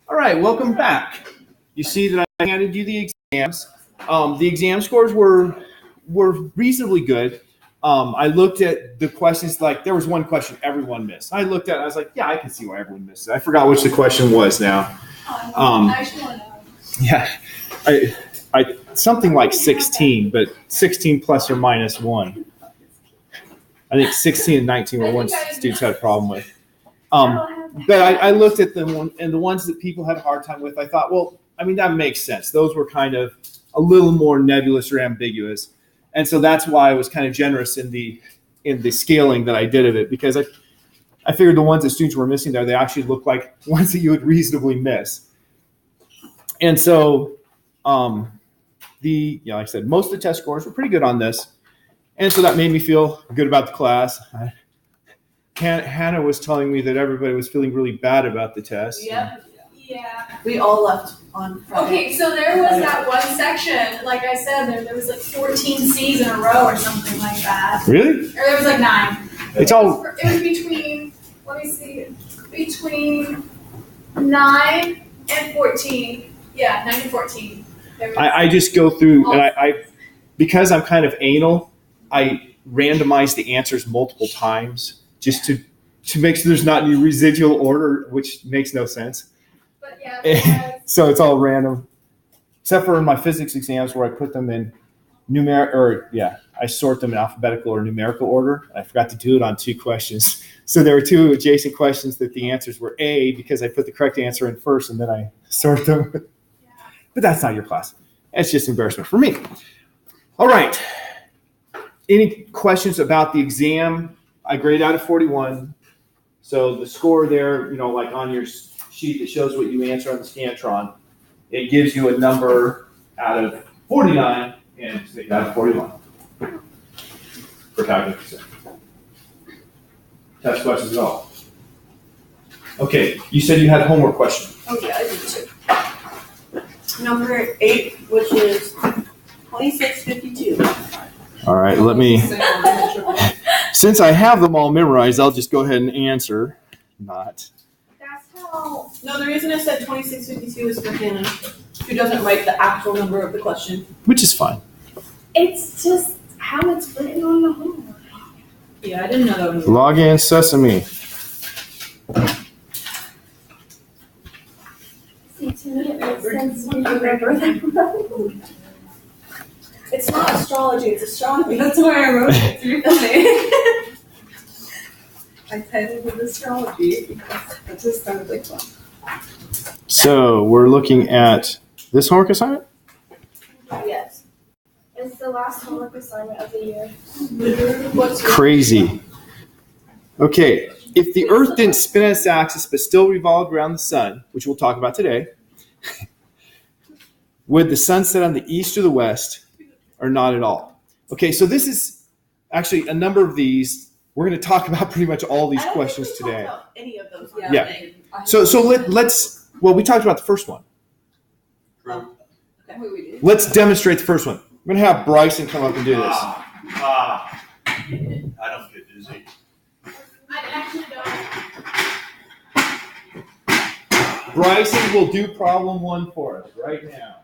All right, welcome back. You see that I handed you the exams. The exam scores were reasonably good. I looked at the questions, like there was one question everyone missed. I looked at it, I was like, yeah, I can see why everyone missed it. I forgot which the question was now. I actually want to know. Yeah, I something like 16, but 16 plus or minus 1. I think 16 and 19 were ones students had a problem with. But I looked at them, and the ones that people had a hard time with, I thought, well, I mean, that makes sense. Those were kind of a little more nebulous or ambiguous. And so that's why I was kind of generous in the scaling that I did of it, because I figured the ones that students were missing there, they actually looked like ones that you would reasonably miss. And so, like I said, most of the test scores were pretty good on this. And so that made me feel good about the class. Hannah was telling me that everybody was feeling really bad about the test. Yep. Yeah. We all left on Friday. Okay, so there was that one section, like I said, there was like 14 C's in a row or something like that. Really? Or there was like 9. It was between, let me see, between 9 and 14. Yeah, 9 and 14. I just go through, and I because I'm kind of anal, I randomize the answers multiple times just to make sure there's not any residual order, which makes no sense. But yeah, so it's all random, except for in my physics exams where I put them in I sort them in alphabetical or numerical order. I forgot to do it on 2 questions. So there were 2 adjacent questions that the answers were A, because I put the correct answer in first and then I sort them. But that's not your class. It's just embarrassment for me. All right. Any questions about the exam? I grade out of 41. So the score there, like on your sheet that shows what you answer on the Scantron, it gives you a number out of 49 and out of 41 for calculus. Test questions at all. Okay, you said you had a homework question. Oh yeah, I did too. Number 8, which is 2652. All right, let me. Since I have them all memorized, I'll just go ahead and answer. Not. that's how. No, the reason I said 2652 is for Hannah, who doesn't write the actual number of the question. Which is fine. It's just how it's written on the homework. Yeah, I didn't know that was. Log in Sesame. See, to me it makes sense when you remember. It's not astrology, it's astronomy. That's why I wrote it. It's really funny. I titled it astrology because it just sounded like fun. So we're looking at this homework assignment? Yes. It's the last homework assignment of the year. Crazy. Okay, if the Earth didn't spin on its axis but still revolved around the sun, which we'll talk about today, would the sun set on the east or the west, or not at all? Okay, so this is actually a number of these. We're going to talk about pretty much all these questions today. About any of those. Yeah. So let's. Well, we talked about the first one. Okay. Let's demonstrate the first one. We're going to have Bryson come up and do this. I don't get dizzy. I actually don't. Bryson will do problem 1 for us right now.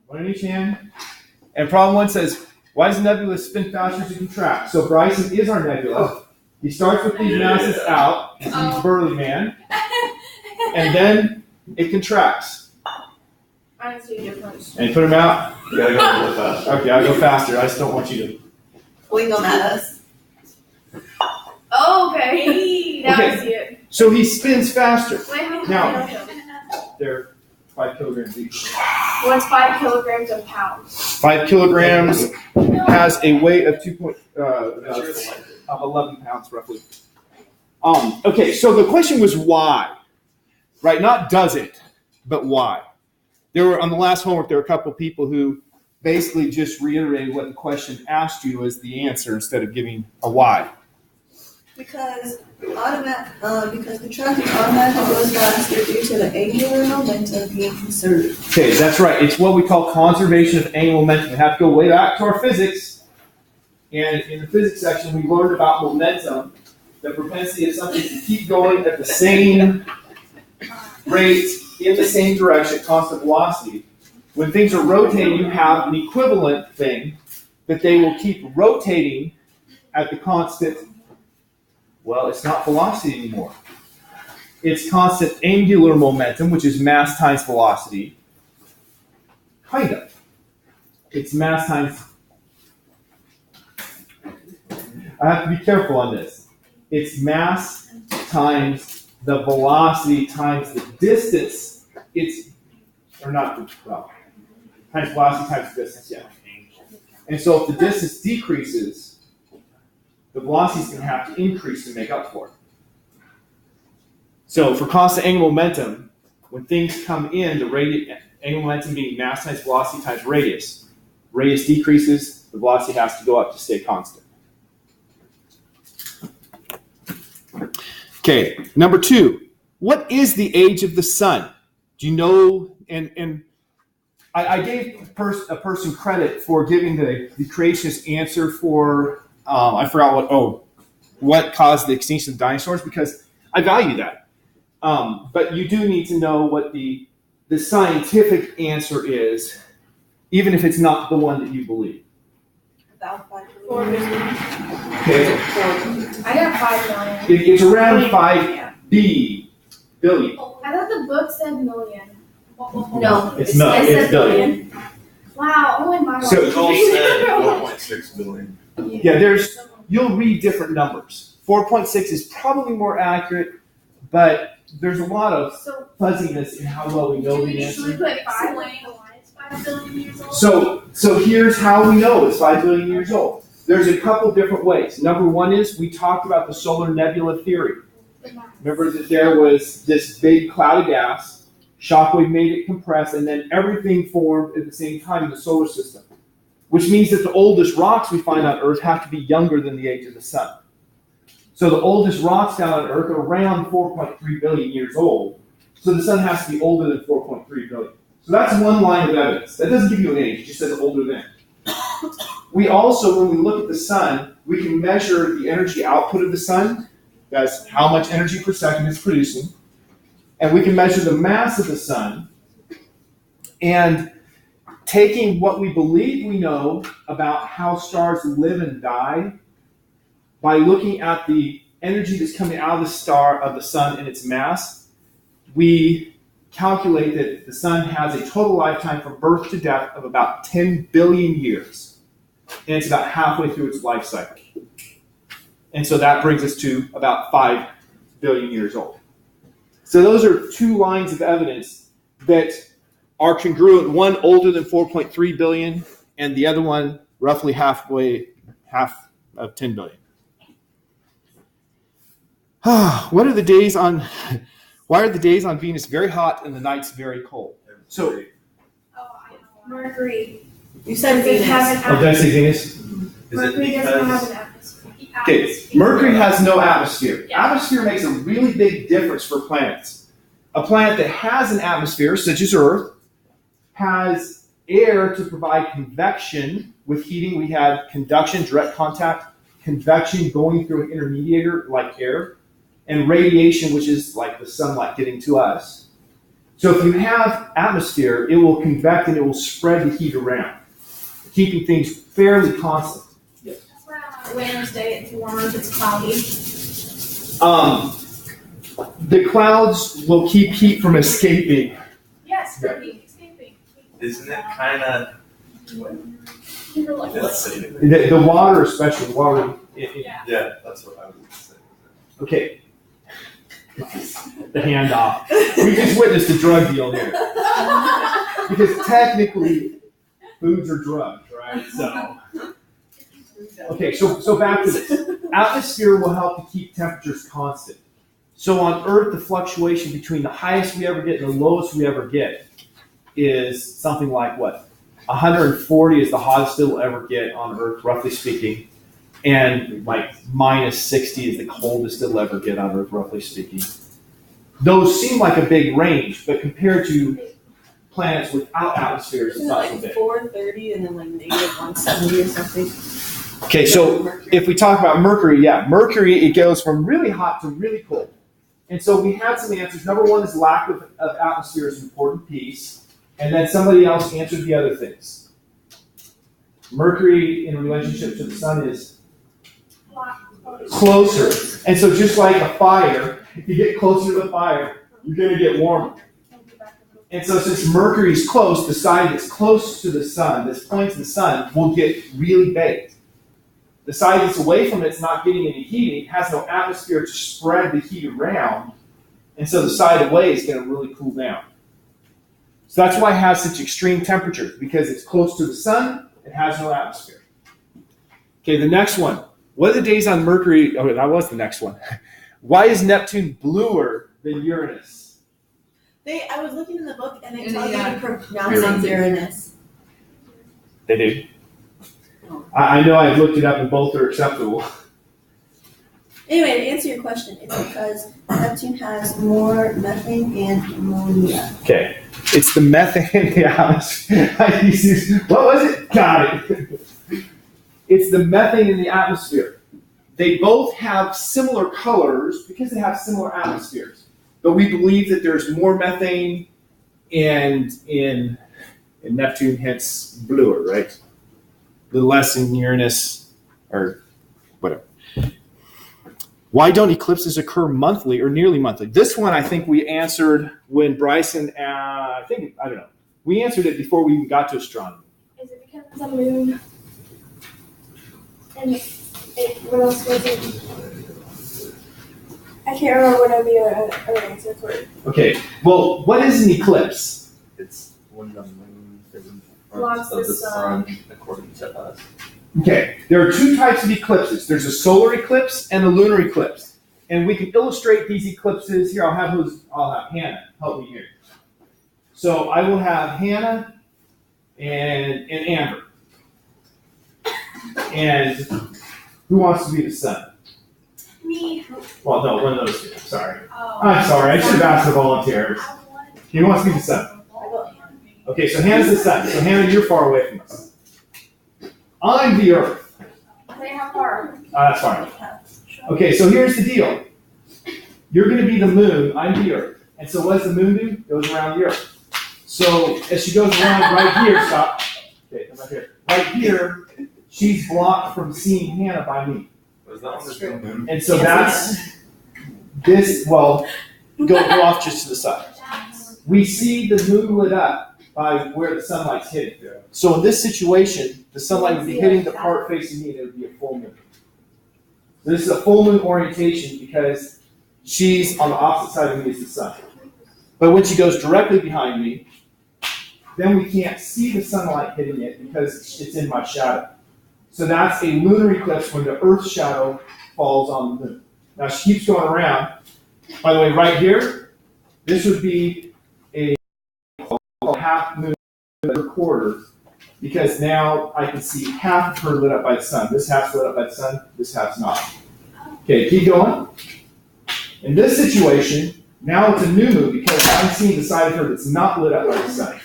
One in each hand. And problem 1 says, why does the nebula spin faster as it contracts? So Bryson is our nebula. He starts with these masses out, he's burly man, and then it contracts. I don't see a difference. And you put him out. You gotta go a little faster. Okay, I'll go faster. I just don't want you to. Wing them at us. Oh, okay. Now I see it. So he spins faster. Wait, how Now, they're 5 kilograms each. What's 5 kilograms of pounds? 5 kilograms has a weight of 11 pounds roughly. Okay, so the question was why, right? Not does it, but why. There were on the last homework. There were a couple of people who basically just reiterated what the question asked you as the answer instead of giving a why. Because the traffic automatically goes faster due to the angular momentum being conserved. Okay, that's right. It's what we call conservation of angular momentum. We have to go way back to our physics. And in the physics section, we learned about momentum, the propensity of something to keep going at the same rate in the same direction, constant velocity. When things are rotating, you have an equivalent thing that they will keep rotating at the constant, well, it's not velocity anymore. It's constant angular momentum, which is mass times velocity. Kind of. It's mass times, I have to be careful on this. It's mass times the velocity times the distance. It's, or not, well, times velocity times distance, yeah. And so if the distance decreases, the velocity is going to have to increase to make up for it. So for constant angular momentum, when things come in, the angular momentum being mass times velocity times radius. Radius decreases, the velocity has to go up to stay constant. Okay, number 2. What is the age of the sun? Do you know, and I gave a person credit for giving the creationist answer for, I forgot what caused the extinction of dinosaurs, because I value that. But you do need to know what the scientific answer is, even if it's not the one that you believe. About 5 4 million. billion. Okay. I got 5 million. It's around 5 billion. I thought the book said million. No, It's not. it It's says billion. Wow, only my So- It's all said 1.6 billion. Yeah, you'll read different numbers. 4.6 is probably more accurate, but there's a lot of So, fuzziness in how well we know the should we answer. put 5 why it's 5 billion years old? So here's how we know it's 5 billion years old. There's a couple different ways. Number 1 is we talked about the solar nebula theory. Remember that there was this big cloud of gas, shockwave made it compress, and then everything formed at the same time in the solar system, which means that the oldest rocks we find on Earth have to be younger than the age of the sun. So the oldest rocks down on Earth are around 4.3 billion years old. So the sun has to be older than 4.3 billion. So that's one line of evidence. That doesn't give you an age, it just says older than. We also, when we look at the sun, we can measure the energy output of the sun. That's how much energy per second it's producing. And we can measure the mass of the sun. And taking what we believe we know about how stars live and die, by looking at the energy that's coming out of the sun and its mass, we calculate that the sun has a total lifetime from birth to death of about 10 billion years. And it's about halfway through its life cycle. And so that brings us to about 5 billion years old. So those are 2 lines of evidence that are congruent, one older than 4.3 billion, and the other one roughly half of 10 billion. Why are the days on Venus very hot and the nights very cold? So, Oh, I know. Mercury. You said Does it Venus. have an did I say Venus? Is it Mercury doesn't have because an atmosphere. Okay, Mercury has no atmosphere. Yeah. Atmosphere makes a really big difference for planets. A planet that has an atmosphere, such as Earth, has air to provide convection. With heating, we have conduction, direct contact, convection going through an intermediator like air, and radiation, which is like the sunlight getting to us. So if you have atmosphere, it will convect and it will spread the heat around, keeping things fairly constant. Wednesday, it's warmer if it's cloudy. The clouds will keep heat from escaping. Yes, escaping. isn't it kind of? Let's see. The water, especially water. Yeah, that's what I would say. Okay. The handoff. We just witnessed a drug deal here. Because technically, foods are drugs, right? So. Okay, so back to this. Atmosphere will help to keep temperatures constant. So on Earth, the fluctuation between the highest we ever get and the lowest we ever get is something like what? 140 is the hottest it'll ever get on Earth, roughly speaking. And like minus 60 is the coldest it'll ever get on Earth, roughly speaking. Those seem like a big range, but compared to planets without atmospheres, it's Isn't it not so like big. 430 and then like negative 170 or something? Okay, so if we talk about Mercury, Mercury, it goes from really hot to really cold. And so we had some answers. Number one is lack of atmosphere is an important piece. And then somebody else answered the other things. Mercury in relationship to the sun is closer. And so just like a fire, if you get closer to the fire, you're going to get warmer. And so since Mercury's close, the side that's close to the sun, that's pointing to the sun, will get really baked. The side that's away from it's not getting any heat. It has no atmosphere to spread the heat around. And so the side away is going to really cool down. So that's why it has such extreme temperatures, because it's close to the sun, it has no atmosphere. Okay, the next one. What are the days on Mercury? Oh, that was the next one. Why is Neptune bluer than Uranus? I was looking in the book and they In tell the, you to pronounce it Uranus. They do. I know I've looked it up and both are acceptable. Anyway, to answer your question, it's because Neptune has more methane and ammonia. Okay. It's the methane in the atmosphere. What was it? Got it. It's the methane in the atmosphere. They both have similar colors because they have similar atmospheres. But we believe that there's more methane in Neptune, hence bluer, right? A little less in Uranus, or whatever. Why don't eclipses occur monthly or nearly monthly? This one I think we answered when Bryson, I don't know. We answered it before we even got to astronomy. Is it because it's a moon? And what else was it? I can't remember what other answers were. Okay, well, what is an eclipse? It's when the moon is in Blocks front of the the sun. sun, according to us. Okay, there are two types of eclipses. There's a solar eclipse and a lunar eclipse. And we can illustrate these eclipses here. I'll have Hannah help me here. So I will have Hannah and Amber. And who wants to be the sun? Me. Well, no, one of those two. Sorry. Oh. I'm sorry. I should have asked the volunteers. Who wants to be the sun? Okay, so Hannah's the sun. So Hannah, you're far away from us. I'm the Earth. Wait, how far? That's fine. Okay, so here's the deal. You're going to be the moon. I'm the Earth. And so what does the moon do? It goes around the Earth. So as she goes around right here, stop. Okay, come right here. Right here, she's blocked from seeing Hannah by me. Was that on the full moon? And so that's this. Well, go off just to the side. We see the moon lit up by where the sunlight's hitting. Yeah. So in this situation, the sunlight would be hitting the part facing me, and it would be a full moon. So this is a full moon orientation because she's on the opposite side of me as the sun. But when she goes directly behind me, then we can't see the sunlight hitting it because it's in my shadow. So that's a lunar eclipse when the Earth's shadow falls on the moon. Now she keeps going around. By the way, right here, this would be a half moon per quarter because now I can see half of her lit up by the sun. This half's lit up by the sun, this half's not. Okay, keep going. In this situation, now it's a new moon because I'm seeing the side of her that's not lit up by the sun.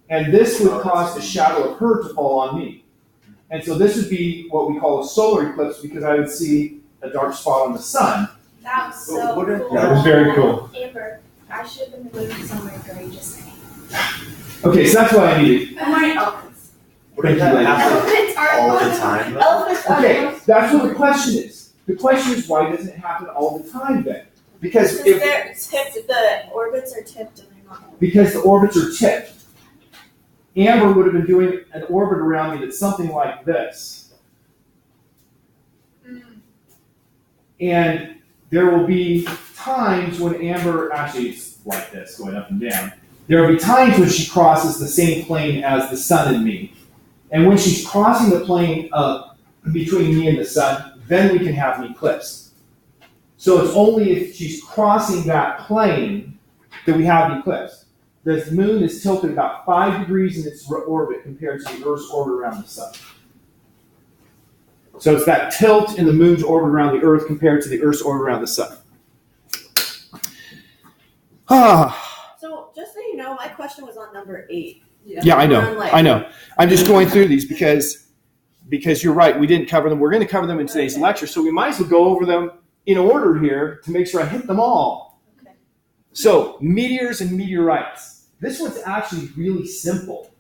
And this would cause the shadow of her to fall on me. And so this would be what we call a solar eclipse because I would see a dark spot on the sun. That was so What cool. That was very cool. Amber, I should have been living somewhere courageous. Okay, so that's what I needed. I'm wearing elephants. Wouldn't that happen Elephants are all the time? though? Elephants are Okay, that's what the question is. The question is why doesn't it happen all the time then? Because Because if they're tipped, the orbits are tipped and they're not. because the orbits are tipped. Amber would have been doing an orbit around me that's something like this. And there will be times when Amber, actually it's like this, going up and down. There will be times when she crosses the same plane as the sun and me. And when she's crossing the plane between me and the sun, then we can have an eclipse. So it's only if she's crossing that plane that we have the eclipse. The moon is tilted about 5 degrees in its orbit compared to the Earth's orbit around the sun. So it's that tilt in the moon's orbit around the Earth compared to the Earth's orbit around the sun. So just so you know, my question was on number 8. Yeah, I know. I'm just going through these because you're right. We didn't cover them. We're going to cover them in today's lecture, so we might as well go over them in order here to make sure I hit them all. Okay. So, meteors and meteorites. This one's actually really simple.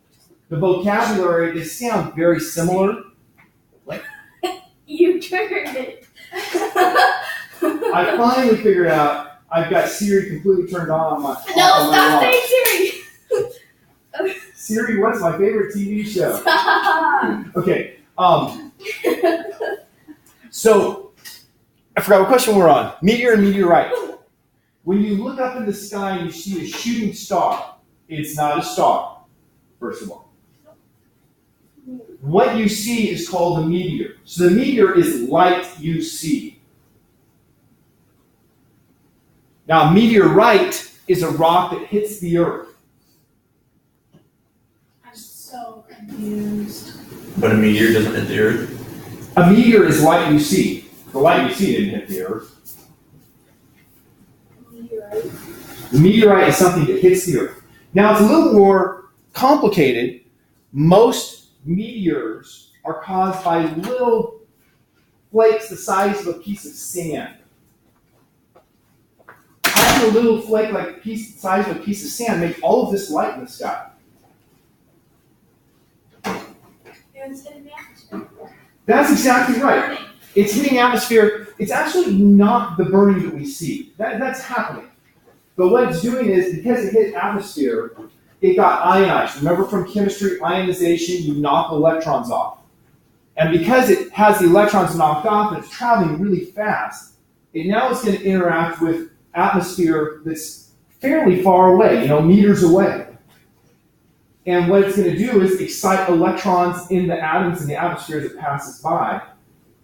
The vocabulary, they sound very similar. You triggered it. I finally figured out I've got Siri completely turned on my No, on my stop watch. saying Siri. Siri, what's my favorite TV show? Stop. Okay. So I forgot what question we're on. Meteor and meteorite. When you look up in the sky and you see a shooting star, it's not a star, first of all. What you see is called a meteor. So the meteor is light you see. Now, a meteorite is a rock that hits the earth. I'm so confused. But a meteor doesn't hit the earth. A meteor is light you see. The light you see didn't hit the earth. Meteorite. The meteorite is something that hits the earth. Now, it's a little more complicated. Most meteors are caused by little flakes the size of a piece of sand. How can a little flake like the size of a piece of sand make all of this light in the sky? It's in the atmosphere. That's exactly right. Burning. It's hitting atmosphere. It's actually not the burning that we see. That's happening. But what it's doing is, because it hit atmosphere, it got ionized. Remember from chemistry, ionization, you knock electrons off. And because it has the electrons knocked off and it's traveling really fast, now it's going to interact with atmosphere that's fairly far away, meters away. And what it's going to do is excite electrons in the atoms in the atmosphere as it passes by.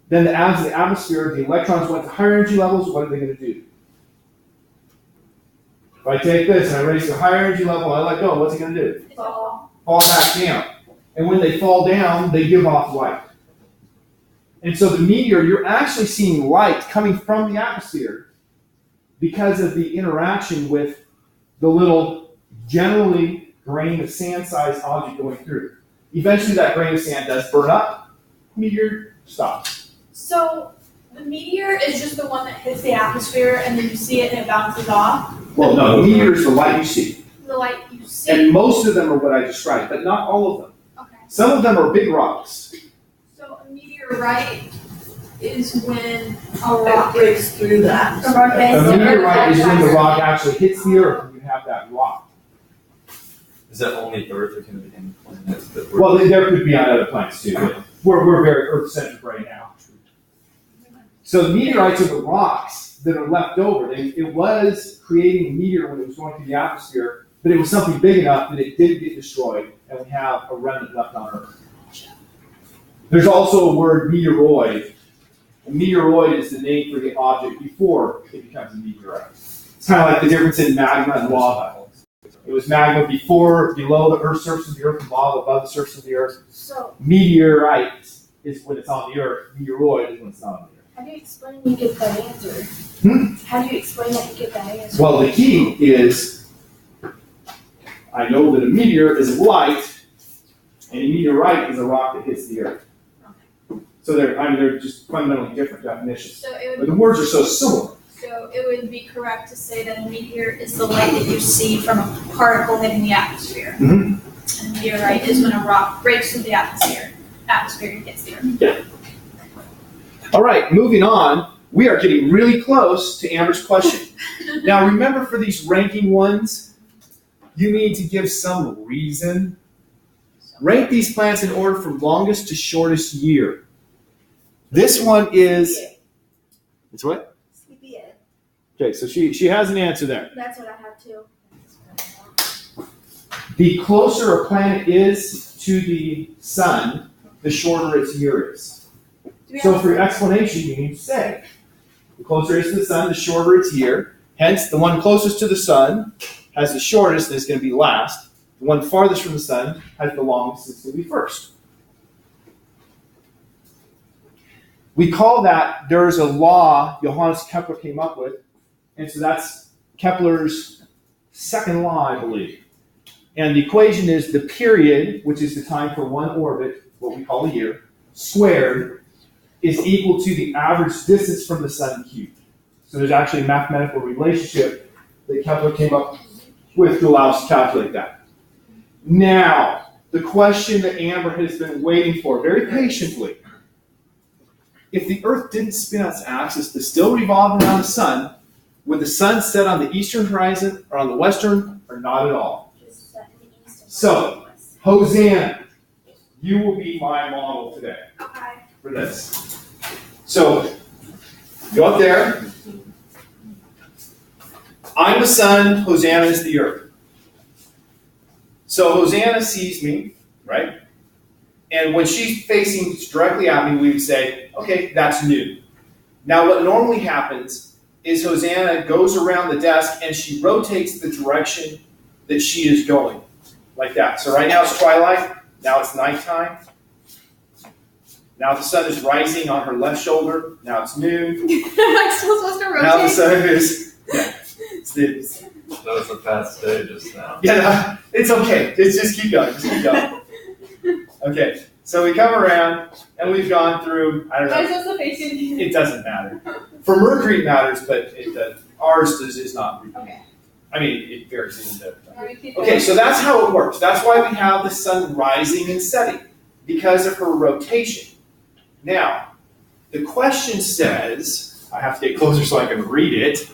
Then the atoms in the atmosphere, the electrons went to higher energy levels, what are they going to do? If I take this and I raise to a higher energy level, I let go, what's it going to do? Fall. Fall back down. And when they fall down, they give off light. And so the meteor, you're actually seeing light coming from the atmosphere because of the interaction with the little, generally grain of sand-sized object going through. Eventually that grain of sand does burn up, meteor stops. So the meteor is just the one that hits the atmosphere and then you see it and it bounces off. Well, no, the meteor is the light you see. The light you see. And most of them are what I described, but not all of them. Okay. Some of them are big rocks. So a meteorite is when a It rock breaks through that. A rock A bends. meteorite is when the rock actually hits the earth and you have that rock. Is that only Earth, or can it be any planet that we're... Well, there could be on other planets too, but we're very Earth-centric right now. So the meteorites are the rocks that are left over. It was creating a meteor when it was going through the atmosphere, but it was something big enough that it did get destroyed, and we have a remnant left on Earth. There's also a word meteoroid. A meteoroid is the name for the object before it becomes a meteorite. It's kind of like the difference in magma and lava. It was magma below the Earth's surface of the Earth, and lava above the surface of the Earth. So Meteorite is when it's on the Earth. Meteoroid is when it's not on the Earth. how do you explain you get that answer? How do you explain that you get that answer? Well, the key is, I know that a meteor is light, and a meteorite is a rock that hits the Earth. So they're just fundamentally different definitions. So it But would the words are so similar. So it would be correct to say that a meteor is the light that you see from a particle hitting the atmosphere. Mhm. And a meteorite is when a rock breaks through the atmosphere and hits the earth. All right, moving on. We are getting really close to Amber's question. Now, remember, for these ranking ones, you need to give some reason. Rank these plants in order from longest to shortest year. This one is, it's what? Sleepyhead. Okay, so she has an answer there. That's what I have too. The closer a planet is to the sun, the shorter its year is. So for your explanation, you need to say, the closer it is to the sun, the shorter its year. Hence, the one closest to the sun has the shortest, and it's going to be last. The one farthest from the sun has the longest, it's going to be first. We call that, there's a law Johannes Kepler came up with, and so that's Kepler's second law, I believe. And the equation is the period, which is the time for one orbit, what we call a year, squared, is equal to the average distance from the sun cubed. So there's actually a mathematical relationship that Kepler came up with to allow us to calculate that. Now, the question that Amber has been waiting for very patiently. If the Earth didn't spin on its axis but still revolved around the sun, would the sun set on the eastern horizon or on the western or not at all? So, Hosanna, you will be my model today for this. So, go up there. I'm the sun, Hosanna is the earth. So Hosanna sees me, right? And when she's facing directly at me, we would say, okay, that's new. Now what normally happens is Hosanna goes around the desk and she rotates the direction that she is going, like that. So right now it's twilight, now it's nighttime. Now the sun is rising on her left shoulder, now it's noon. Am I still supposed to rotate? Now the sun is, yeah. That was a fast day just now. Yeah, it's okay. Just keep going. Just keep going. Okay, so we come around and we've gone through. I don't Am I know. supposed to face you? It doesn't matter. For Mercury, it matters, but ours is not. Okay. I mean, it varies a little bit. Are we keep Okay, going? so that's how it works. That's why we have the sun rising and setting, because of her rotation. Now, the question says, I have to get closer so I can read it.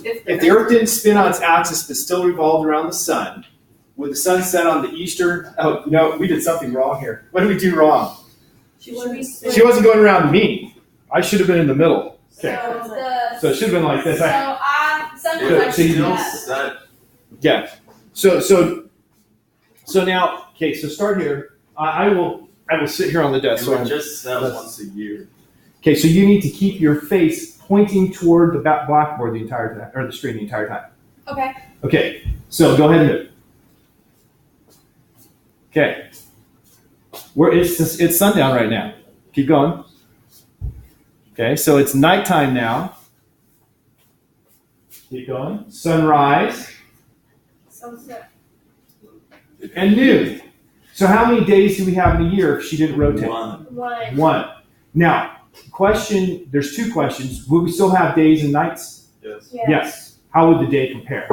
If the Earth didn't spin on its axis but still revolved around the sun, would the sun set on the eastern? Oh, no, we did something wrong here. What did we do wrong? She should be She wasn't going around me. I should have been in the middle. Okay. So it should have been like this. Sometimes Good. I So you do don't- that. Yeah. So now, okay. So start here. I will sit here on the desk. It So would I'm, just set once a year. okay. So you need to keep your face pointing toward the blackboard the entire time, or the screen the entire time. Okay. Okay. So go ahead and do it. Okay. It's sundown right now. Keep going. Okay. So it's nighttime now. Keep going. Sunrise Sunset. and noon. So how many days do we have in a year if she didn't rotate? One. One. Now, question. There's two questions. Will we still have days and nights? Yes. Yes. How would the day compare?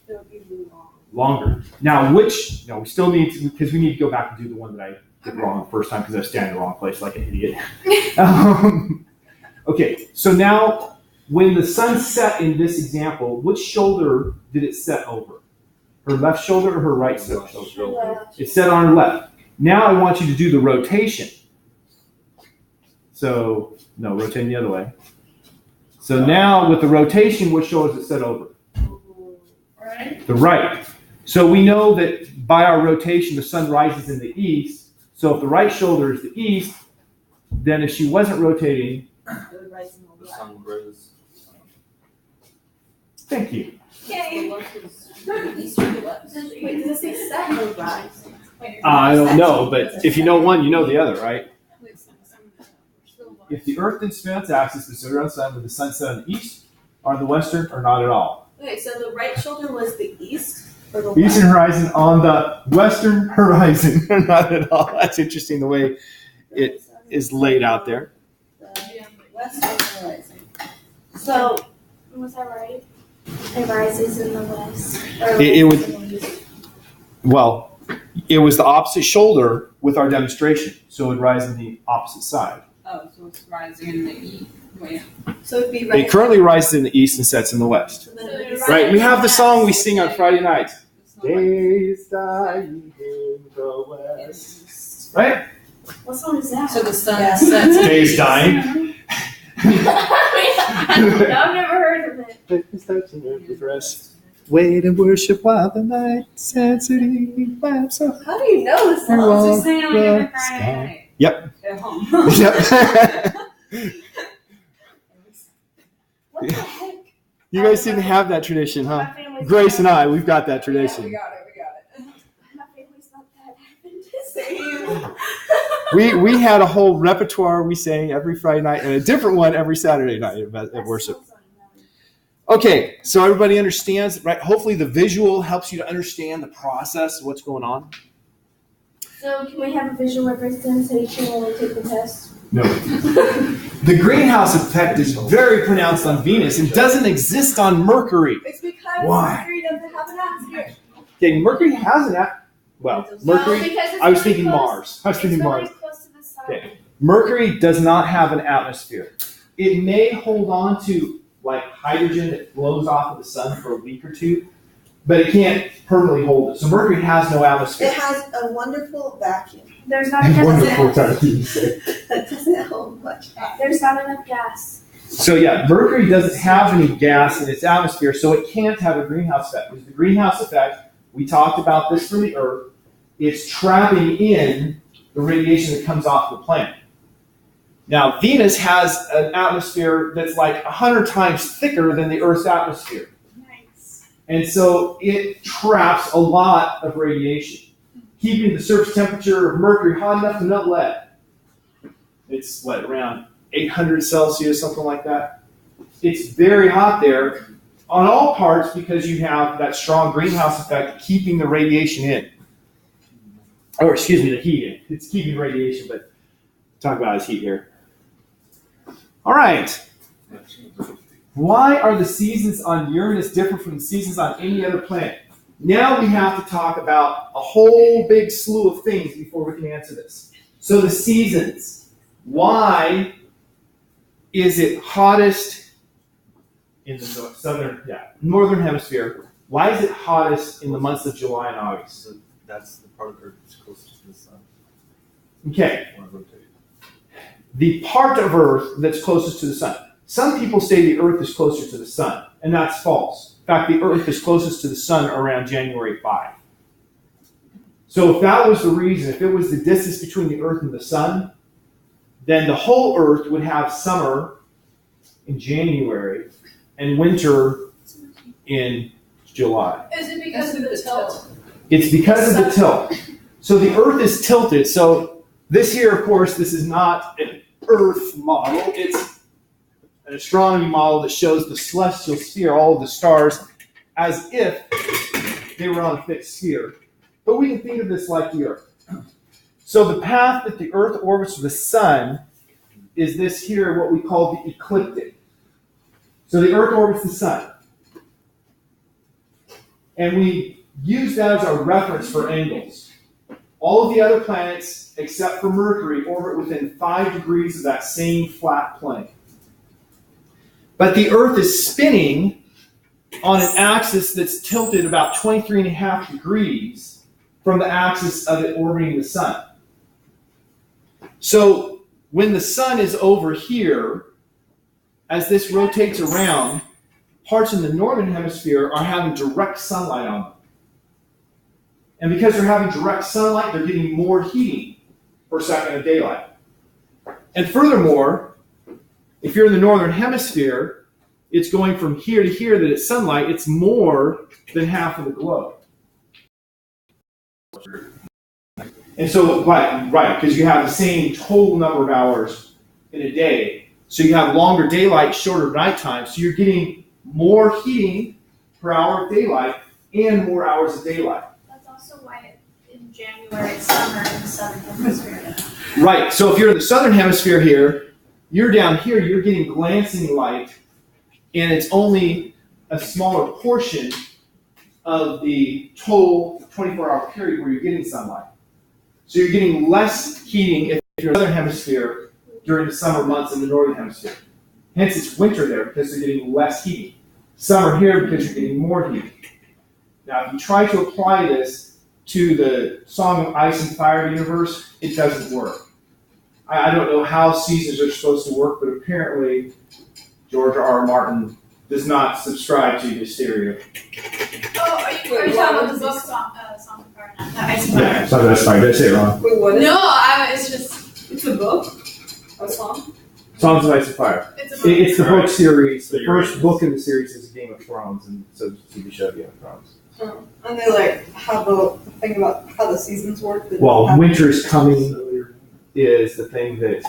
It would be long. Longer. Now, we still need to, because we need to go back and do the one that I did wrong the first time because I was standing in the wrong place like an idiot. Okay, so now when the sun set in this example, which shoulder did it set over? Her left shoulder or her right shoulder? It's set on her left. Now I want you to do the rotation. So, no, rotating the other way. So now with the rotation, which shoulder is it set over? Right. The right. So we know that by our rotation, the sun rises in the east. So if the right shoulder is the east, then if she wasn't rotating, It would rise in the The left. sun rose. thank you. Yay. The left is the east or the west. Wait, does it say set or rise? Wait, I don't know, but if you know one, you know the other, right? If the Earth didn't spin on its axis, the sun around the sun, would the sun set on the east, or on the western, or not at all? Okay, so the right shoulder was the east or the Eastern west? horizon on the western horizon, not at all. That's interesting the way it is laid out there. The western horizon. So, Was that right? It rises in the west. Or It would- rises in the east. Well, it was the opposite shoulder with our demonstration, so it would rise on the opposite side. Oh, so it's rising in the east. Wait. so it'd be right. It currently rises in the east and sets in the west. So then it would be Right, we have the song we sing on Friday nights. It's not like Days dying in the west. East. Right? What song is that? So the sun Yeah. sets. Days dying. I've never heard of it. Wait and worship while the night sensitive lamps so How do you know this You're song? welcome. Just sing it like every Yeah. Friday night. Yep. At home. Yep. What the heck? You guys didn't have that tradition, huh? My family's Grace and not- I, we've got that We tradition. got it. My family's not that Adventist. Same. We had a whole repertoire we sang every Friday night and a different one every Saturday night at worship. Okay, so everybody understands, right? Hopefully the visual helps you to understand the process of what's going on. So can we have a visual representation when we take the test? No. The greenhouse effect is very pronounced on Venus and doesn't exist on Mercury. It's because Why? Mercury doesn't have an atmosphere. Okay, Mercury has Mercury. because it's I was really thinking close- Mars. I was It's thinking really Mars. close to the sun. Okay. Mercury does not have an atmosphere. It may hold on to like hydrogen that blows off of the sun for a week or two, but it can't permanently hold it. So Mercury has no atmosphere. It has a wonderful vacuum There's not enough Wonderful gas. time to say. that doesn't hold much air. There's not enough gas. So yeah, Mercury doesn't have any gas in its atmosphere, so it can't have a greenhouse effect. Because the greenhouse effect, we talked about this from the Earth, it's trapping in the radiation that comes off the planet. Now, Venus has an atmosphere that's like 100 times thicker than the Earth's atmosphere. Nice. And so it traps a lot of radiation, keeping the surface temperature of Mercury hot enough to melt lead. It's what, around 800 Celsius, something like that. It's very hot there on all parts because you have that strong greenhouse effect keeping the radiation in. Or excuse me, the heat in. It's keeping radiation, but talk about his heat here. All right. Why are the seasons on Uranus different from the seasons on any other planet? Now we have to talk about a whole big slew of things before we can answer this. So the seasons. Why is it hottest in the northern hemisphere? Why is it hottest in the months of July and August? So that's the part of Earth that's closest to the sun. Okay, When it rotates. the part of Earth that's closest to the sun. Some people say the Earth is closer to the sun, and that's false. In fact, the Earth is closest to the sun around January 5. So if that was the reason, if it was the distance between the Earth and the sun, then the whole Earth would have summer in January and winter in July. Is it because of the tilt? It's because of the tilt. So the Earth is tilted. So this here, of course, this is not an Earth model. It's an astronomy model that shows the celestial sphere, all of the stars, as if they were on a fixed sphere. But we can think of this like the Earth. So the path that the Earth orbits the sun is this here, what we call the ecliptic. So the Earth orbits the sun. And we use that as our reference for angles. All of the other planets, except for Mercury, orbit within 5 degrees of that same flat plane. But the Earth is spinning on an axis that's tilted about 23.5 degrees from the axis of it orbiting the sun. So when the sun is over here, as this rotates around, parts in the northern hemisphere are having direct sunlight on them. And because they're having direct sunlight, they're getting more heating per second of daylight. And furthermore, if you're in the northern hemisphere, it's going from here to here that it's sunlight. It's more than half of the globe. And so, right, because you have the same total number of hours in a day. So you have longer daylight, shorter nighttime. So you're getting more heating per hour of daylight and more hours of daylight. That's also why in January it's summer in the southern hemisphere. Right. So if you're in the southern hemisphere here, you're down here, you're getting glancing light, and it's only a smaller portion of the total 24-hour period where you're getting sunlight. So you're getting less heating if you're in the southern hemisphere during the summer months in the northern hemisphere. Hence it's winter there because they're getting less heating. Summer here because you're getting more heating. Now if you try to apply this to the Song of Ice and Fire universe, it doesn't work. I don't know how seasons are supposed to work, but apparently George R. Martin does not subscribe to hysteria. Oh, are you talking about the book Song of Fire? Not Ice and Fire. Yeah, so that's fine. Did I say it wrong? Wait, what is No, it's just It's a book? A song? Songs of Ice and Fire. it's a book. It's the book Alright. series. The So you're first right. book in the series is Game of Thrones, and so it's a TV show Game of Thrones. Oh. And they like have a thing about how the seasons work. that Well, have- winter's coming is the thing that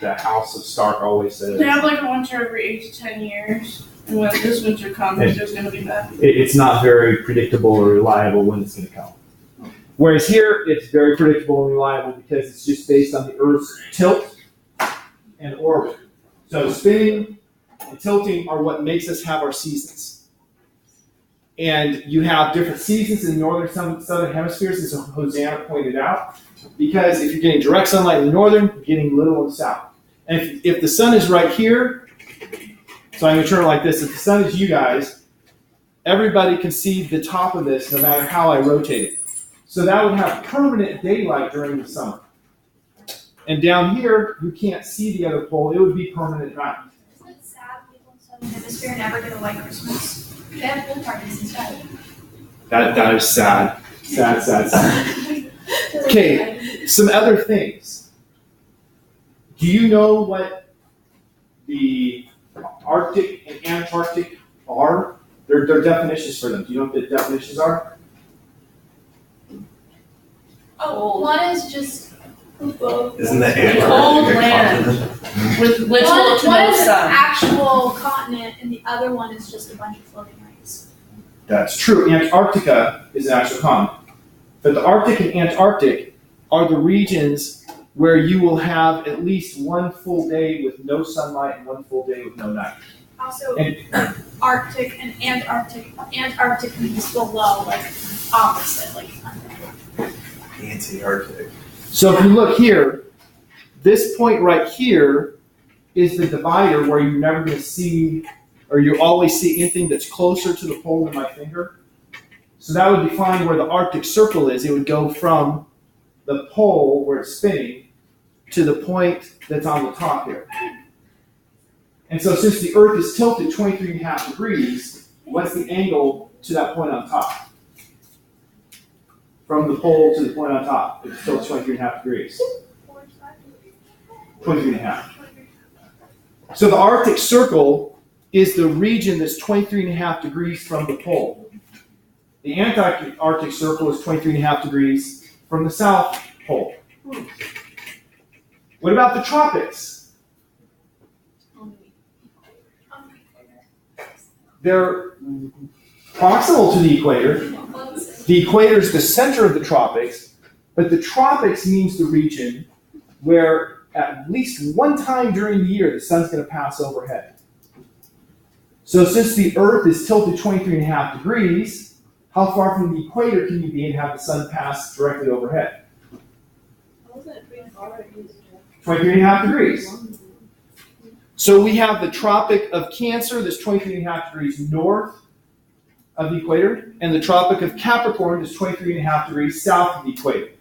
the House of Stark always says. They have like a winter every 8 to 10 years, and when this winter comes, there's going to be bad. It's not very predictable or reliable when it's going to come. Whereas here, it's very predictable and reliable because it's just based on the Earth's tilt and orbit. So spinning and tilting are what makes us have our seasons. And you have different seasons in the northern southern hemispheres, as Hosanna pointed out, because if you're getting direct sunlight in the northern, you're getting little in the south. And if the sun is right here, so I'm going to turn it like this, if the sun is you guys, everybody can see the top of this no matter how I rotate it. So that would have permanent daylight during the summer. And down here, you can't see the other pole. It would be permanent night. Isn't it sad people in the Southern Hemisphere never get a white Christmas? They have pool parties instead. That is sad. Sad. Okay, some other things. Do you know what the Arctic and Antarctic are? There are definitions for them. Do you know what the definitions are? Oh, one is just Isn't the Cold Antarctic a land. continent? With little to one no is an sun. actual continent, and the other one is just a bunch of floating ice. That's true. Antarctica is an actual continent. But the Arctic and Antarctic are the regions where you will have at least one full day with no sunlight and one full day with no night. Also, And Arctic and Antarctic. Antarctic means below, like opposite, like under. Anti-Arctic. so if you look here, this point right here is the divider where you're never going to see, or you always see anything that's closer to the pole than my finger. So that would define where the Arctic Circle is. It would go from the pole where it's spinning to the point that's on the top here. And so since the Earth is tilted 23.5 degrees, what's the angle to that point on top? From the pole to the point on top, it's still 23.5 degrees. 23.5. So the Arctic Circle is the region that's 23.5 degrees from the pole. The Antarctic Circle is 23.5 degrees from the South Pole. What about the tropics? They're proximal to the equator. The equator is the center of the tropics, but the tropics means the region where at least one time during the year the sun's going to pass overhead. So since the Earth is tilted 23.5 degrees, how far from the equator can you be and have the sun pass directly overhead? 23.5 degrees. So we have the Tropic of Cancer that's 23.5 degrees north of the equator, and the Tropic of Capricorn is 23.5 degrees south of the equator.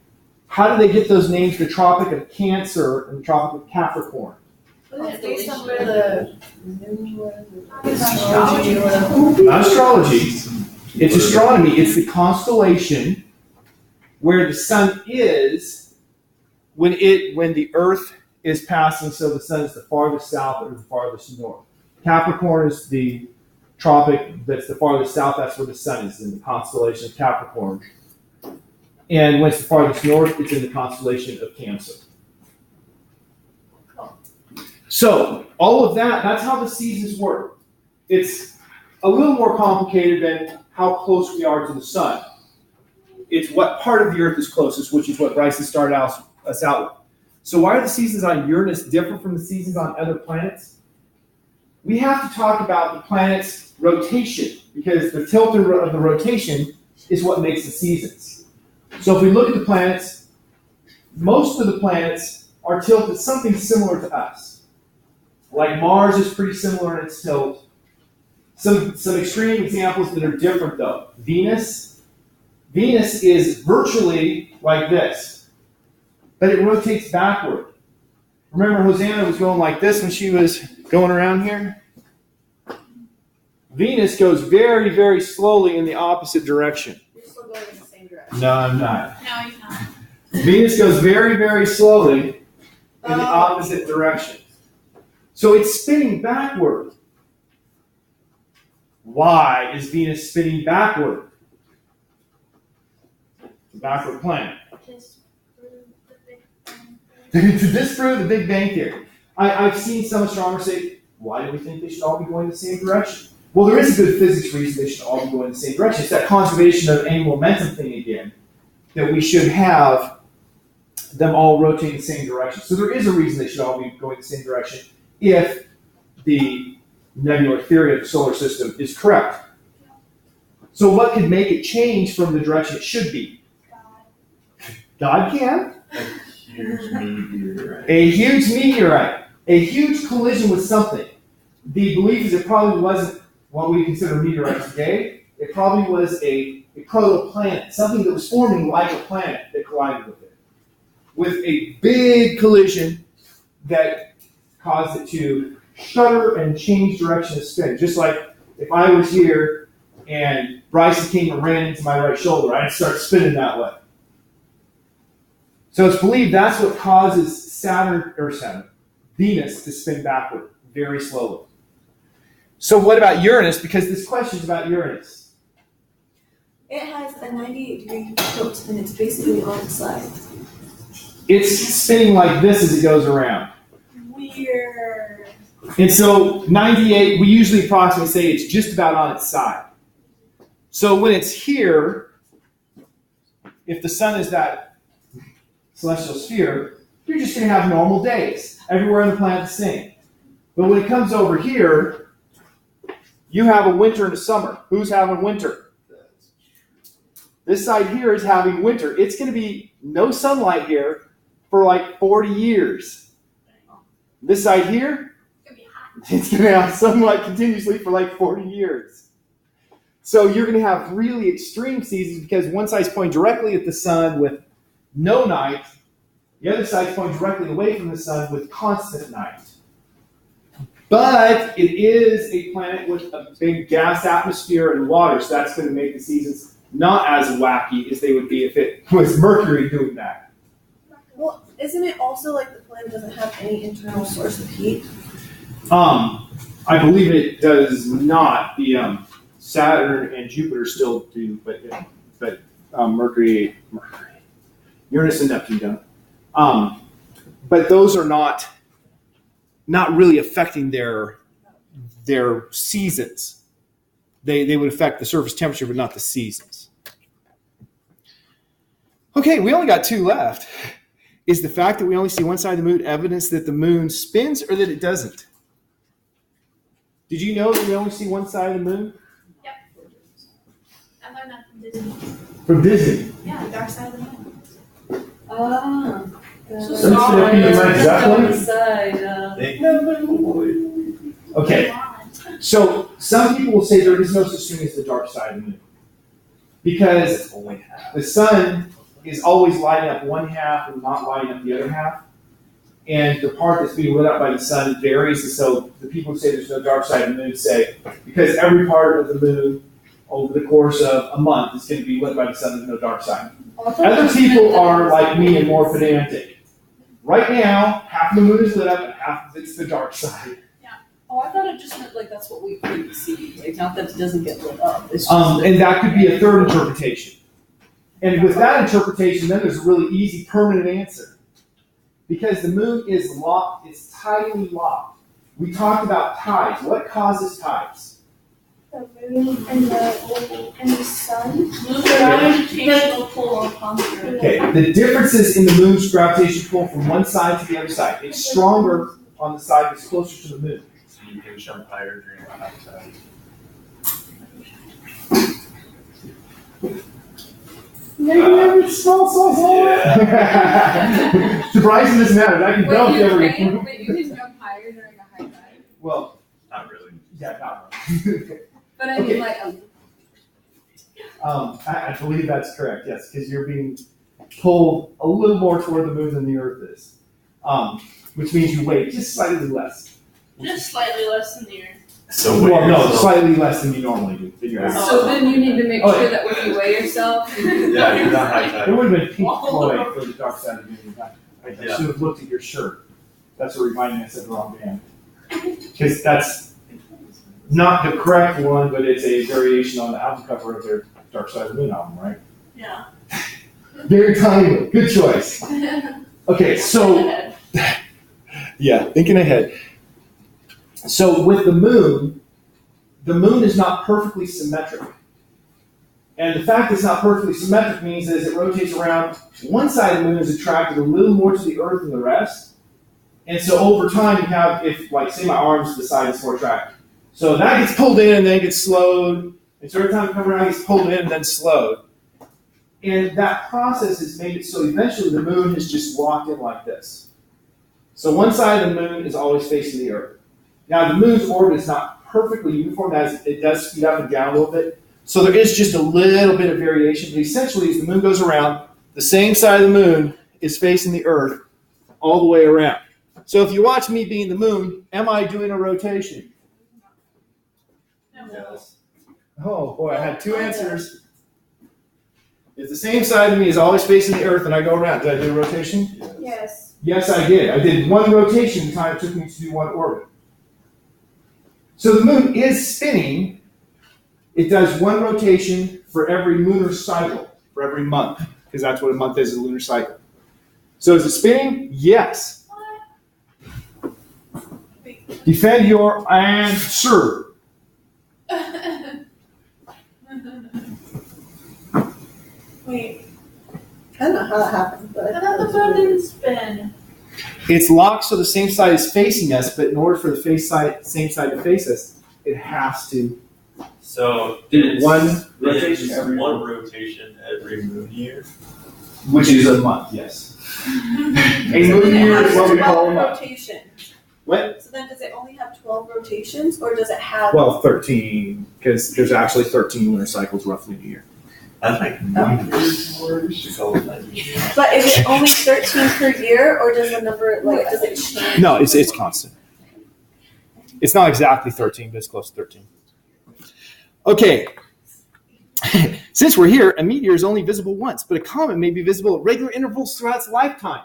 How do they get those names, the Tropic of Cancer and the Tropic of Capricorn? It's based on where the Not astrology. It's astronomy. It's the constellation where the sun is when the Earth is passing, so the sun is the farthest south or the farthest north. Capricorn is the tropic that's the farthest south. That's where the sun is, in the constellation of Capricorn. And when it's the farthest north, it's in the constellation of Cancer. So all of that's how the seasons work. It's a little more complicated than how close we are to the sun. It's what part of the Earth is closest, which is what Bryson started us out with. So why are the seasons on Uranus different from the seasons on other planets? We have to talk about the planet's rotation, because the tilt of the rotation is what makes the seasons. So if we look at the planets, most of the planets are tilted something similar to us. Like Mars is pretty similar in its tilt. Some extreme examples that are different though. Venus is virtually like this, but it rotates backward. Remember, Hosanna was going like this when she was going around here? Venus goes very, very slowly in the opposite direction. You're still going in the same direction. No, I'm not. No, he's not. Venus goes very, very slowly in the opposite direction. So it's spinning backward. Why is Venus spinning backward? It's a backward planet. To disprove the Big Bang Theory. I've seen some astronomers say, why do we think they should all be going the same direction? Well, there is a good physics reason they should all be going the same direction. It's that conservation of angular momentum thing again, that we should have them all rotating the same direction. So there is a reason they should all be going the same direction if the nebular theory of the solar system is correct. So what could make it change from the direction it should be? God can. A huge meteorite. A huge meteorite. A huge collision with something. The belief is it probably wasn't what we consider meteorites today. It probably was a protoplanet, something that was forming like a planet that collided with it. With a big collision that caused it to shudder and change direction of spin. Just like if I was here and Bryson came and ran into my right shoulder, I'd start spinning that way. So it's believed that's what causes Venus to spin backward very slowly. So what about Uranus? Because this question is about Uranus. It has a 98-degree tilt, and it's basically on its side. It's spinning like this as it goes around. Weird. And so 98, we usually approximately say it's just about on its side. So when it's here, if the sun is that celestial sphere, you're just going to have normal days. Everywhere on the planet the same. But when it comes over here, you have a winter and a summer. Who's having winter? This side here is having winter. It's going to be no sunlight here for like 40 years. This side here, it's going to have sunlight continuously for like 40 years. So you're going to have really extreme seasons because one side's pointing directly at the sun with no night. The other side's pointing directly away from the sun with constant night. But it is a planet with a big gas atmosphere and water, so that's going to make the seasons not as wacky as they would be if it was Mercury doing that. Well, isn't it also like the planet doesn't have any internal source of heat? I believe it does not. The Saturn and Jupiter still do, but Mercury, Uranus and Neptune don't. But those are not really affecting their seasons. They would affect the surface temperature, but not the seasons. Okay, we only got two left. Is the fact that we only see one side of the moon evidence that the moon spins or that it doesn't? Did you know that we only see one side of the moon? Yep. I learned that from Disney. From Disney. Yeah, Dark Side of the Moon. Ah. So That's the side. Okay, so some people will say there is no such thing as the dark side of the moon because Only half. the sun is always lighting up one half and not lighting up the other half. And the part that's being lit up by the sun varies. And so the people who say there's no dark side of the moon say, because every part of the moon over the course of a month is going to be lit by the sun, there's no dark side. Other people are like me and more pedantic. Right now, half of the moon is lit up and half of it's the dark side. Oh, I thought it just meant like that's what we could see. Like, not that it doesn't get lit up. It's just And that could be a third interpretation. And with that interpretation, then there's a really easy permanent answer. Because the moon is locked, it's tidally locked. We talked about tides. What causes tides? The moon and the sun. Moon's gravitational pull on constant. Okay, the differences in the moon's gravitational pull from one side to the other side. It's stronger on the side that's closer to the moon. So you can jump higher during the high tide. Yeah. Surprising doesn't matter. I can dump every. Wait, you can jump higher during a high tide? Well, Not really. yeah, not really. But I mean, Okay. like, I believe that's correct, yes, because you're being pulled a little more toward the moon than the Earth is, which means you weigh just slightly less. Just slightly less than the Earth. So Well, no, slightly less than you normally do. Than your average. so then you need to make Oh, sure yeah. that when you weigh yourself, Yeah, you're not high It tide. would have been Pink Floyd for the Dark Side of the Moon. I Yeah. should have looked at your shirt. That's what reminded me I said the wrong band. Because that's not the correct one, but it's a variation on the album cover of their Dark Side of the Moon album, right? Yeah. Very timely. Good choice. Okay, so yeah, thinking ahead. So with the moon is not perfectly symmetric. And the fact it's not perfectly symmetric means that as it rotates around, one side of the moon is attracted a little more to the Earth than the rest. And so over time, you have, if like say my arm's the side that's more attracted. So that gets pulled in and then gets slowed. And so every time it comes around, it gets pulled in and then slowed. And that process has made it so eventually the moon is just locked in like this. So one side of the moon is always facing the Earth. Now the moon's orbit is not perfectly uniform, as it does speed up and down a little bit. So there is just a little bit of variation, but essentially as the moon goes around, the same side of the moon is facing the Earth all the way around. So if you watch me being the moon, am I doing a rotation? Yes. Oh boy, I had two answers. If the same side of me is always facing the Earth and I go around, did I do a rotation? Yes. Yes, I did. I did one rotation the time it took me to do one orbit. So the moon is spinning. It does one rotation for every lunar cycle, for every month, because that's what a month is, a lunar cycle. So is it spinning? Yes. Defend your answer. Wait. I don't know how that happened, but I thought the moon didn't spin. It's locked so the same side is facing us, but in order for the same side to face us, it has to So do it's one it's rotation just every one month, rotation every moon year. which is a month, yes. A moon year is what we call a month. rotations. What? So then does it only have 12 rotations, or does it have... Well, 13, because there's actually 13 lunar cycles roughly in a year. I think we should call it 90. But is it only 13 per year, or does the number, like, does it change? No, it's constant. It's not exactly 13, but it's close to 13. Okay. Since we're here, a meteor is only visible once, but a comet may be visible at regular intervals throughout its lifetime.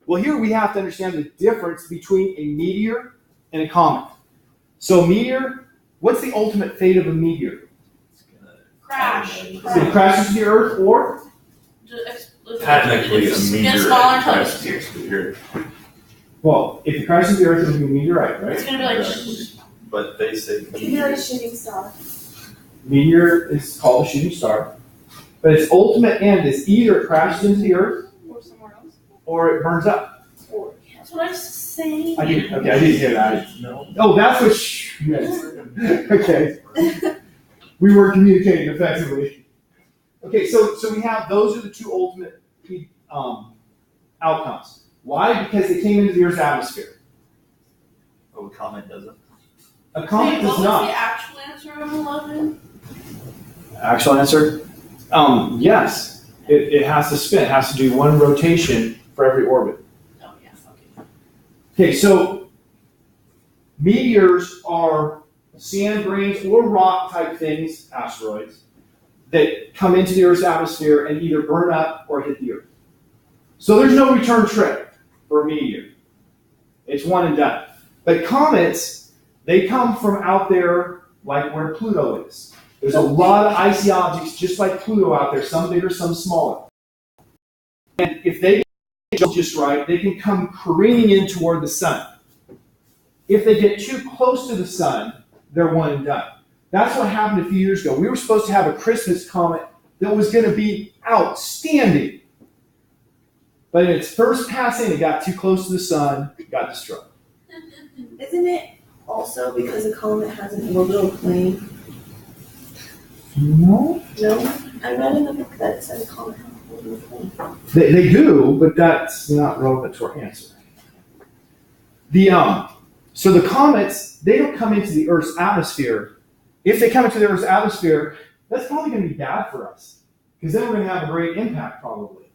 Well, here we have to understand the difference between a meteor and a comet. So a meteor, what's the ultimate fate of a meteor? Crash. Is it crashes to the Earth or? Technically, a It's meteor gets smaller until it crashes disappears. to the Earth. Well, if it crashes to the Earth, it'll be a meteorite, It's right? gonna be like, Exactly. But they say It could be like a meteor. shooting star. Meteor is called a shooting star. But its ultimate end is either it crashes into the Earth Or somewhere else. or it burns up. that's what I was saying. I didn't hear that. No. Oh, that's what shh meant. Okay. We weren't communicating effectively. Okay, so we have, those are the two ultimate outcomes. Why? Because they came into the Earth's atmosphere. Oh, a comet doesn't. A comet Wait, does what was not. the actual answer of 11? Actual answer? Yes. It has to spin. It has to do one rotation for every orbit. Oh, yeah, okay. Okay, so meteors are sand grains or rock type things, asteroids, that come into the Earth's atmosphere and either burn up or hit the Earth. So there's no return trip for a meteor. It's one and done. But comets, they come from out there like where Pluto is. There's a lot of icy objects just like Pluto out there, some bigger, some smaller. And if they get just right, they can come careening in toward the sun. If they get too close to the sun, they're one and done. That's what happened a few years ago. We were supposed to have a Christmas comet that was going to be outstanding. But in its first passing, it got too close to the sun, it got destroyed. Isn't it also because a comet has an orbital plane? No. No? I read in a book that it said a comet has an orbital plane. They do, but that's not relevant to our answer. So the comets, they don't come into the Earth's atmosphere. If they come into the Earth's atmosphere, that's probably going to be bad for us, because then we're going to have a great impact probably.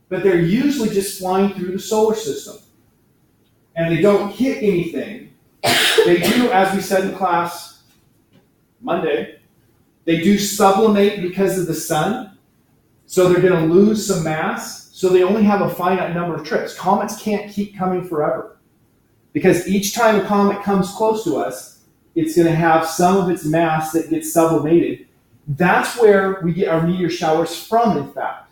But they're usually just flying through the solar system. And they don't hit anything. They do, as we said in class Monday, they do sublimate because of the sun. So they're going to lose some mass. So they only have a finite number of trips. Comets can't keep coming forever. Because each time a comet comes close to us, it's going to have some of its mass that gets sublimated. That's where we get our meteor showers from, in fact.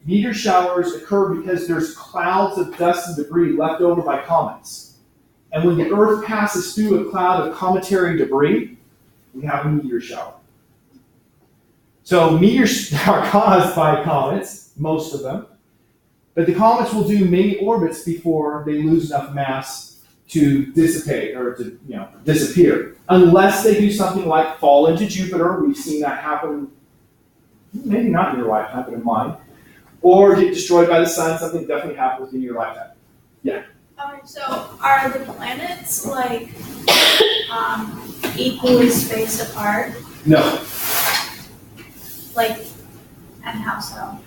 Meteor showers occur because there's clouds of dust and debris left over by comets. And when the Earth passes through a cloud of cometary debris, we have a meteor shower. So meteors are caused by comets, most of them. But the comets will do many orbits before they lose enough mass to dissipate or to disappear. Unless they do something like fall into Jupiter. We've seen that happen, maybe not in your lifetime, but in mine. Or get destroyed by the sun. Something definitely happened within your lifetime. Yeah. So are the planets like equally spaced apart? No. Like, and how so?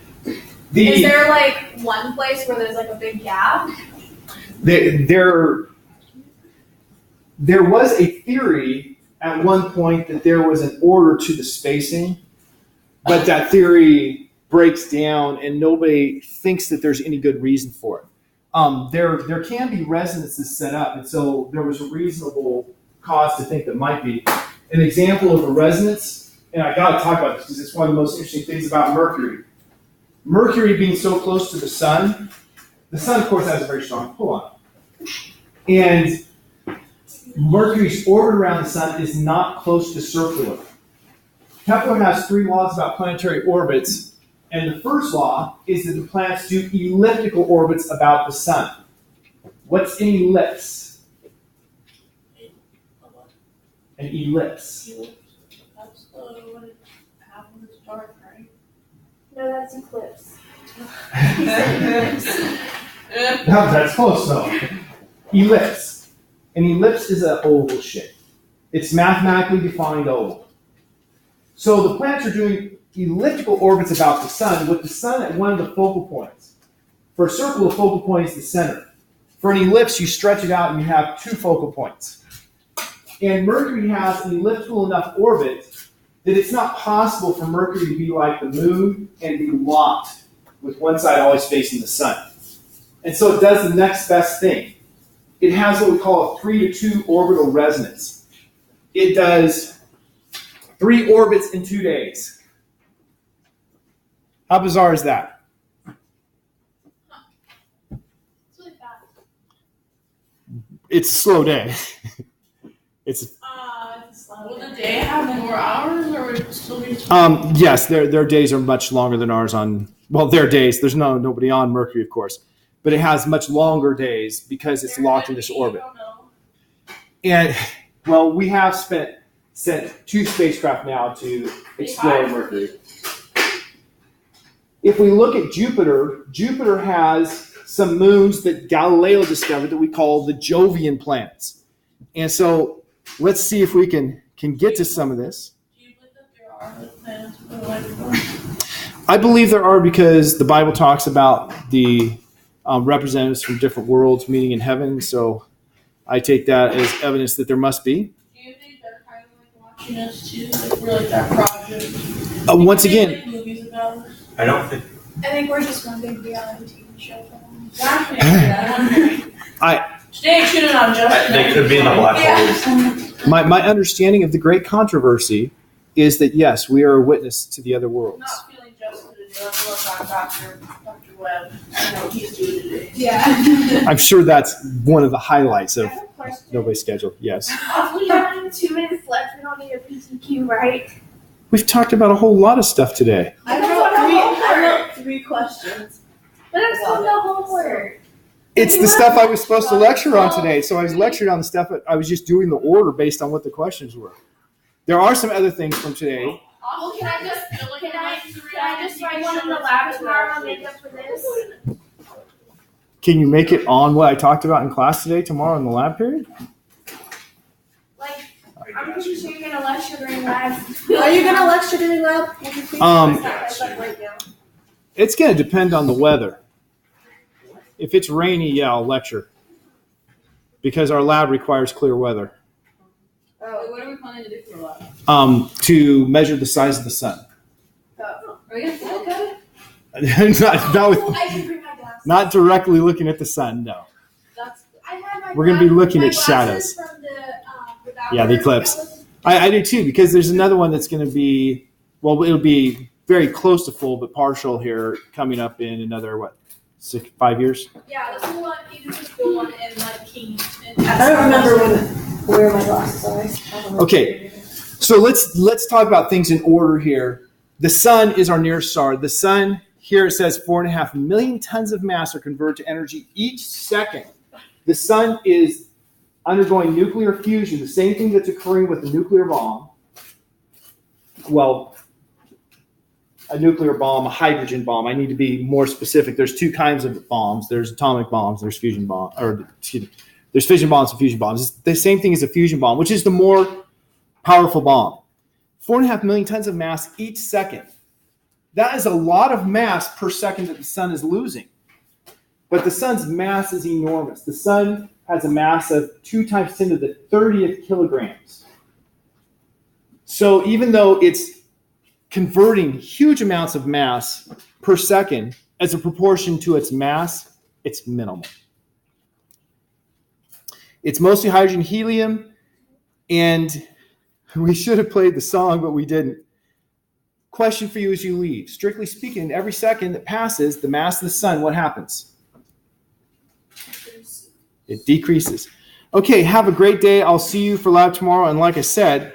Is there like one place where there's like a big gap? There was a theory at one point that there was an order to the spacing, but that theory breaks down and nobody thinks that there's any good reason for it. There can be resonances set up, and so there was a reasonable cause to think that might be. An example of a resonance, and I got to talk about this because it's one of the most interesting things about Mercury. Mercury being so close to the sun, of course, has a very strong pull on it. And Mercury's orbit around the sun is not close to circular. Kepler has 3 laws about planetary orbits, and the first law is that the planets do elliptical orbits about the sun. What's an ellipse? An ellipse. That's when it happens it's dark, right? No, that's eclipse. No, that's close though. Ellipse. An ellipse is an oval shape. It's mathematically defined oval. So the planets are doing elliptical orbits about the sun with the sun at one of the focal points. For a circle, the focal point is the center. For an ellipse, you stretch it out and you have 2 focal points. And Mercury has an elliptical enough orbit that it's not possible for Mercury to be like the moon and be locked with one side always facing the sun. And so it does the next best thing. It has what we call a 3-to-2 orbital resonance. It does 3 orbits in 2 days. How bizarre is that? It's really fast. It's a slow day. It's Will the day have more hours, or would it still be? yes, their days are much longer than ours on. Well, their days. There's nobody on Mercury, of course, but it has much longer days because it's locked in this orbit. And well, we have sent 2 spacecraft now to explore Mercury. If we look at Jupiter, Jupiter has some moons that Galileo discovered that we call the Jovian planets. And so let's see if we can get to some of this. Do you believe that there are other planets with life? I believe there are because the Bible talks about the representatives from different worlds meeting in heaven. So I take that as evidence that there must be. Do you think they're kind of like watching us too? Like we're like that project? Once Do you again, think movies about us? I don't think. I think we're just one big reality TV show for them. Exactly. I'm wondering. Stay tuned on Justin. They could be in the black holes. my understanding of the great controversy is that yes, we are a witness to the other I'm worlds. not feeling Justin today. Let's look on Dr. Webb. I know what he's doing today. Yeah. I'm sure that's one of the highlights I of have a question. nobody's schedule. Yes. We have 2 minutes left. We don't need a PTQ, right? We've talked about a whole lot of stuff today. I wrote 3 questions. But I'm still no homework. It's the stuff I was supposed to lecture on today. So I was lectured on the stuff that I was just doing the order based on what the questions were. There are some other things from today. Also, can I just write one in the lab tomorrow and make up for this? Can you make it on what I talked about in class today, tomorrow in the lab period? Like, I'm pretty sure you're gonna lecture during lab. Are you going to lecture during lab? Right now. It's going to depend on the weather. If it's rainy, yeah, I'll lecture. Because our lab requires clear weather. Oh. What are we planning to do for lab? To measure the size of the sun. Oh. Are we going to look at it? I can bring my glasses. Not directly looking at the sun, no. I had my We're gonna be looking my at shadows. glasses from the Yeah, the eclipse. I do too, because there's another one that's going to be, well, it'll be very close to full, but partial here coming up in another, 5 years? Yeah, the full one, even the full one, and like King. I don't remember where my glasses are. Okay. So let's talk about things in order here. The sun is our nearest star. The sun, here it says 4.5 million tons of mass are converted to energy each second. The sun is undergoing nuclear fusion, the same thing that's occurring with a nuclear bomb. Well, a nuclear bomb, a hydrogen bomb. I need to be more specific. There's two kinds of bombs. There's atomic bombs. There's fusion bombs. There's fission bombs and fusion bombs. It's the same thing as a fusion bomb, which is the more powerful bomb. 4.5 million tons of mass each second. That is a lot of mass per second that the sun is losing. But the sun's mass is enormous. The sun has a mass of 2 times 10 to the 30th kilograms. So even though it's converting huge amounts of mass per second, as a proportion to its mass, it's minimal. It's mostly hydrogen, helium, and we should have played the song, but we didn't. Question for you as you leave. Strictly speaking, every second that passes, the mass of the sun, what happens? It decreases. Okay, have a great day. I'll see you for lab tomorrow. And like I said,